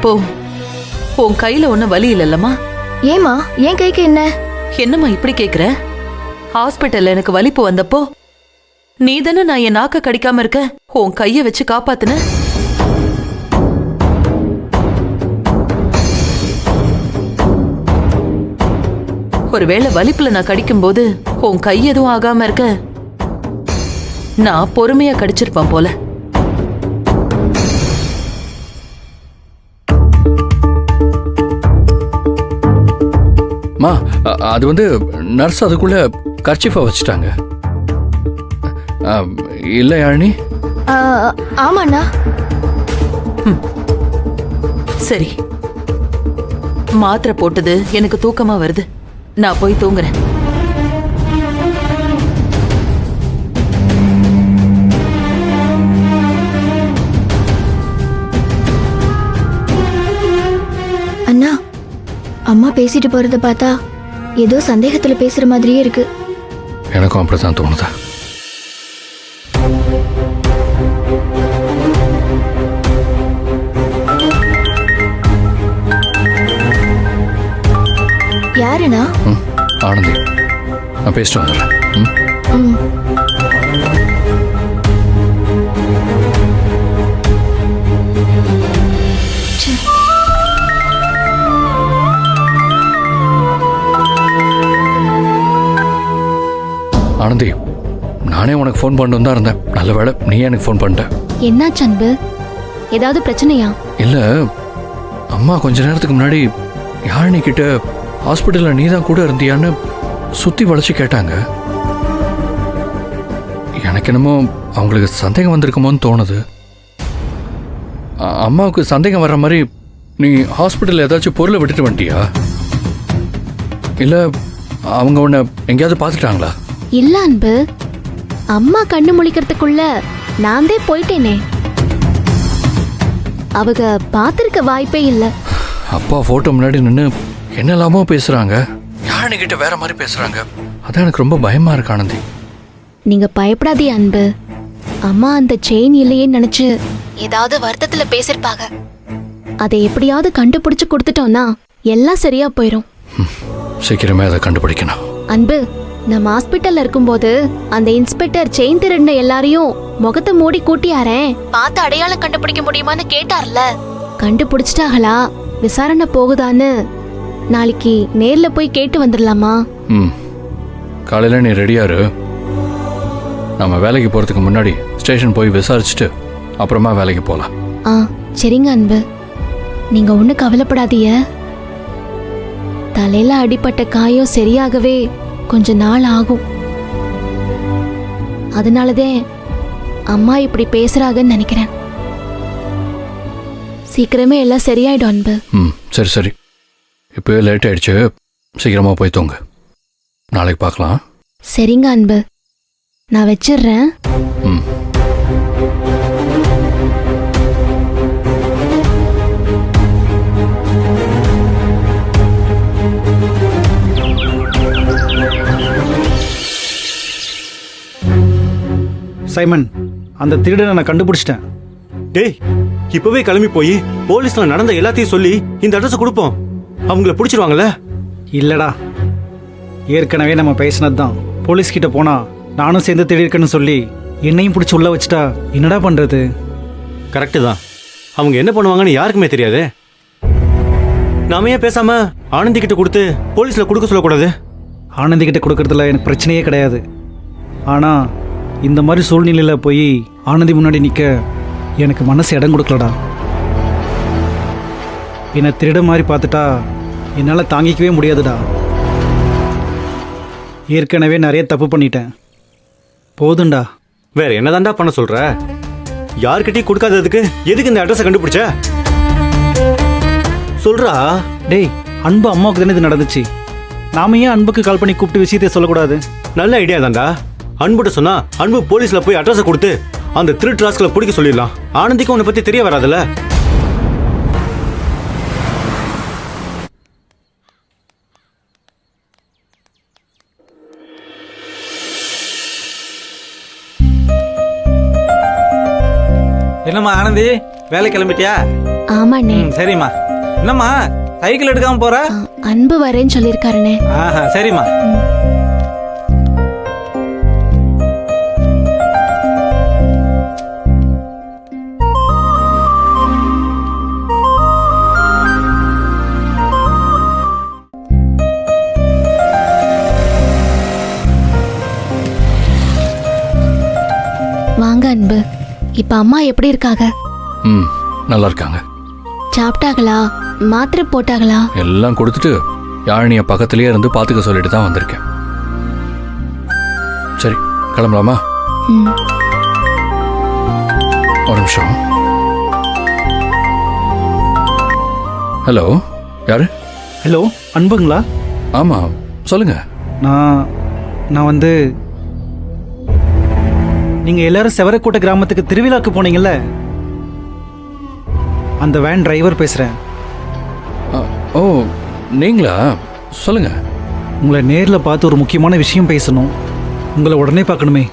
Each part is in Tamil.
இப்போ உன் கையில ஒன்னும் வலி இல்லல்லம்மா? ஏமா என் கைக்கு என்ன? என்னம்மா இப்படி கேக்குற? ஹாஸ்பிட்டல்ல எனக்கு வலிப்பு வந்தப்போ நீ தானே நான் என் நாக்க கடிக்காம இருக்க உன் கைய வச்சு காப்பாத்துன. ஒருவேளை வலிப்புல நான் கடிக்கும் போது உன் கை எதுவும் ஆகாம இருக்க நான் பொறுமையா கடிச்சிருப்பேன் போல. அது வந்து நர்ஸ் அதுக்குள்ள கர்ச்சிஃபா வச்சுட்டாங்க. இல்ல யாழினி? ஆமாண்ணா. சரி, மாத்திரை போட்டது எனக்கு தூக்கமா வருது, நான் போய் தூங்குறேன். அண்ணா, அம்மா பேசிட்டு போறத பார்த்தா ஏதோ சந்தேகத்துல பேசுற மாதிரியே இருக்கு. எனக்கும் அப்படிதான் தோணுதா? யாருண்ணா? ஆனந்தி, நான் பேசிட்டு வந்துடுறேன். ஆனந்தி, நானே உனக்கு ஃபோன் பண்ணிட்டு தான் இருந்தேன். நல்ல வேளை நீ எனக்கு ஃபோன் பண்ணிட்ட. என்னாச்சு அன்பு? ஏதாவது பிரச்சனையா? இல்ல, அம்மா கொஞ்ச நேரத்துக்கு முன்னாடி யாழினி கிட்ட ஹாஸ்பிட்டல்ல நீ தான் கூட இருந்தியான்னு சுத்தி வளைச்சு கேட்டாங்க. எனக்கு என்னமோ அவங்களுக்கு சந்தேகம் வந்திருக்குமோன்னு தோணுது. அம்மாவுக்கு சந்தேகம் வர்ற மாதிரி நீ ஹாஸ்பிட்டல்ல ஏதாச்சும் பொருளை விட்டுட்டு வந்துட்டியா? இல்ல அவங்க உன்னை எங்கேயாவது பார்த்துட்டாங்களா? இல்ல அன்பு, அம்மா கண்ணு முழிக்கிறதுக்குள்ள நான் தான் போயிட்டேனே. அவங்க பார்த்திருக்க வாய்ப்பே இல்ல. அப்பா போட்டோ முன்னாடி நின்று என்னெல்லாமோ பேசுறாங்க, யாழினி கிட்ட வேற மாதிரி பேசுறாங்க. அதான் எனக்கு ரொம்ப பயமா இருக்கு ஆனந்தி. நீங்க பயப்படாதே அன்பு, அம்மா அந்த செயின் இல்லையே நினைச்சு ஏதாவது வருத்தத்துல பேசிருப்பாங்க. அதை எப்படியாவது கண்டுபிடிச்சு கொடுத்துட்டோம்னா எல்லாம் சரியா போயிரும். சீக்கிரமே அதை கண்டுபிடிக்கணும். அன்பு, நம்ம ஹாஸ்பிட்டல்ல இருக்கும்போது அந்த இன்ஸ்பெக்டர் செயின் திருடின எல்லாரையும் முகத்தை மூடி கூட்டியாரேன், பார்த்து அடையாளம் கண்டுபிடிக்க முடியுமான்னு கேட்டார்ல. கண்டுபிடிச்சிட்டாங்களா, விசாரணை போகுதான்னு நாளைக்கு நேர்ல போய் கேட்டு வந்துடலாமா? காலையில நீ ரெடியாரு. நம்ம வேலைக்கு போறதுக்கு முன்னாடி ஸ்டேஷன் போய் விசாரிச்சுட்டு அப்புறமா வேலைக்கு போலாம். சரிங்க அன்பு, நீங்க ஒண்ணு கவலைப்படாதீங்க. தலையில அடிப்பட்ட காயம் சரியாகவே கொஞ்ச நாள் ஆகும். அதனாலதான் அம்மா இப்படி பேசுறாங்கன்னு நினைக்கிறேன். சீக்கிரமே எல்லாம் சரியாயிடும் அன்பு. சரி சரி, இப்போ லேட் ஆயிடுச்சு, சீக்கிரமா போய் தூங்க. நாளைக்கு பார்க்கலாம். சரிங்க அன்பு, நான் வச்சிடுறேன். சைமன், அந்த திருடனை நான் கண்டுபிடிச்சிட்டேன். டேய், இப்பவே கிளம்பி போய் போலீஸ்ல நடந்த எல்லாத்தையும் சொல்லி இந்த அட்ரஸ் கொடுப்போம். அவங்கள பிடிச்சிருவாங்கல்ல? இல்லடா, ஏற்கனவே நம்ம பேசினது தான். போலீஸ் கிட்ட போனா நானும் சேர்ந்து திருடிருக்கேன்னு சொல்லி என்னையும் பிடிச்சி உள்ள வச்சுட்டா என்னடா பண்றது? கரெக்டு தான். அவங்க என்ன பண்ணுவாங்கன்னு யாருக்குமே தெரியாது. நாம ஏன் பேசாம ஆனந்தி கிட்ட கொடுத்து போலீஸ்ல கொடுக்க சொல்லக்கூடாது? ஆனந்தி கிட்ட கொடுக்கறதுல எனக்கு பிரச்சனையே கிடையாது. ஆனா இந்த மாதிரி சூழ்நிலையில போய் ஆனந்தி முன்னாடி நிக்க எனக்கு மனசு இடம் கொடுக்கலடா. என்னை திருட மாதிரி பார்த்துட்டா என்னால் தாங்கிக்கவே முடியாதுடா. ஏற்கனவே நிறைய தப்பு பண்ணிட்டேன், போதுண்டா. வேற என்னதான்டா பண்ண சொல்ற? யார்கிட்டயும் கொடுக்காததுக்கு எதுக்கு இந்த அட்ரஸை கண்டுபிடிச்ச? சொல்றா. டேய், அன்பு அம்மாவுக்கு தானே இது நடந்துச்சு. நாம ஏன் அன்புக்கு கால் பண்ணி கூப்பிட்டு விஷயத்தை சொல்லக்கூடாது? நல்ல ஐடியா தான்டா. அன்புட்ட சொன்னா அன்பு போலீஸ்ல போய் அட்ரஸை கொடுத்து அந்த திருட்டு ராஸ்களை பிடிக்க சொல்லிடலாம். ஆனந்திக்கு உன்னை பத்தி தெரிய வராதுல்ல. என்னம்மா ஆனந்தி, வேலை கிளம்பிட்டியா? ஆமாண்ணே. சரிம்மா. என்னம்மா சைக்கிள் எடுக்காம போற? அன்பு வரேன்னு சொல்லியிருக்காருண்ணே. ஆஹா, சரிம்மா. வாங்க அன்பு. இப்ப அம்மா எப்படி இருக்காங்க? ம் நல்லா இருக்காங்க. சாப்பிட்டாங்களா? மாத்திரை போட்டாங்களா? எல்லாம் கொடுத்துட்டு யாழினிய பக்கத்திலேயே இருந்து பார்த்துக்க சொல்லிட்டு தான் வந்திருக்கேன். சரி கிளம்பலாமா? ம். ஒரு நிமிஷம். ஹலோ, யாரு? ஹலோ, அன்புங்களா? ஆமாம் சொல்லுங்க. நான் வந்து நீங்கள் எல்லாரும் செவரக்கோட்டை கிராமத்துக்கு திருவிழாக்கு போனீங்கல்ல, அந்த வேன் டிரைவர் பேசுகிறேன். ஓ நீங்களா? சொல்லுங்க. உங்களை நேரில் பார்த்து ஒரு முக்கியமான விஷயம் பேசணும். உங்களை உடனே பார்க்கணுமே.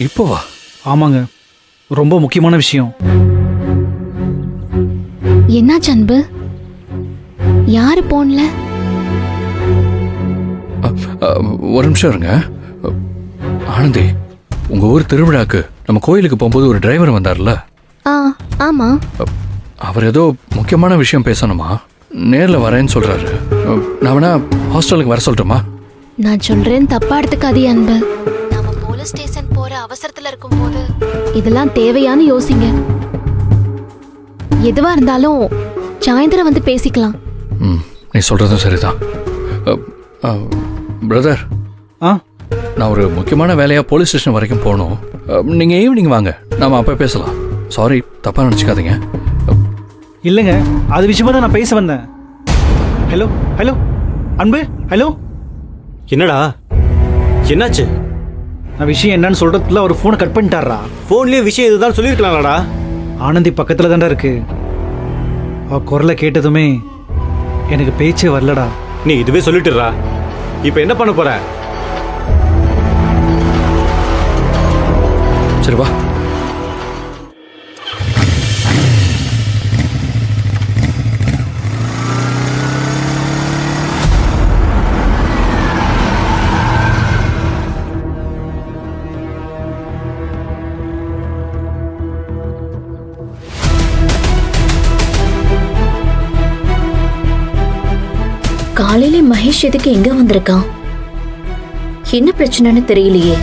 இப்போவா? ஆமாங்க, ரொம்ப முக்கியமான விஷயம். என்னாச்சு அன்பு? யாரு போன்ல? ஒரு நிமிஷம் இருங்க. ஆனந்தி, உங்க ஊர் திருவிழாக்கு நம்ம கோயிலுக்கு போகும்போது ஒரு டிரைவர் வந்தார்ல? ஆமா. அவர் ஏதோ முக்கியமான விஷயம் பேசணுமா, நேரில் வரேன்னு சொல்றாரு. நான் வேணா ஹாஸ்டலுக்கு வர சொல்லட்டுமா? நான் சொல்றேன், தப்பா எடுத்துக்காதே அன்பு. நாம போலீஸ் ஸ்டேஷன் போற அவசரத்துல இருக்கும்போது இதெல்லாம் தேவையான்னு யோசிங்க. எதுவா இருந்தாலும் சாயந்தரம் வந்து பேசிக்கலாம். ம் நீ சொல்றதும் சரிதான். பிரதர், நான் ஒரு முக்கியமான வேலையாக போலீஸ் ஸ்டேஷன் வரைக்கும் போகணும். நீங்கள் ஈவினிங் வாங்க, நாம் அப்போ பேசலாம். சாரி, தப்பாக நினச்சிக்காதீங்க. இல்லைங்க, அது விஷயமா தான் நான் பேச வந்தேன். ஹலோ ஹலோ அன்பு, ஹலோ. என்னடா என்னாச்சு? நான் விஷயம் என்னன்னு சொல்றதுக்குள்ள அவர் ஃபோனை கட் பண்ணிட்டாரா? ஃபோன்லேயே விஷயம் இதுதான் சொல்லியிருக்கலாம்டா. ஆனந்தி பக்கத்தில் தான்டா இருக்கு. அவ குரலை கேட்டதுமே எனக்கு பேச்சே வரலடா. நீ இதுவே சொல்லிட்டுறா. இப்போ என்ன பண்ண போற? சரி வா. காலையில மகேஷ் எதுக்கு எங்க வந்திருக்கான்? என்ன பிரச்சனைன்னு தெரியலையே.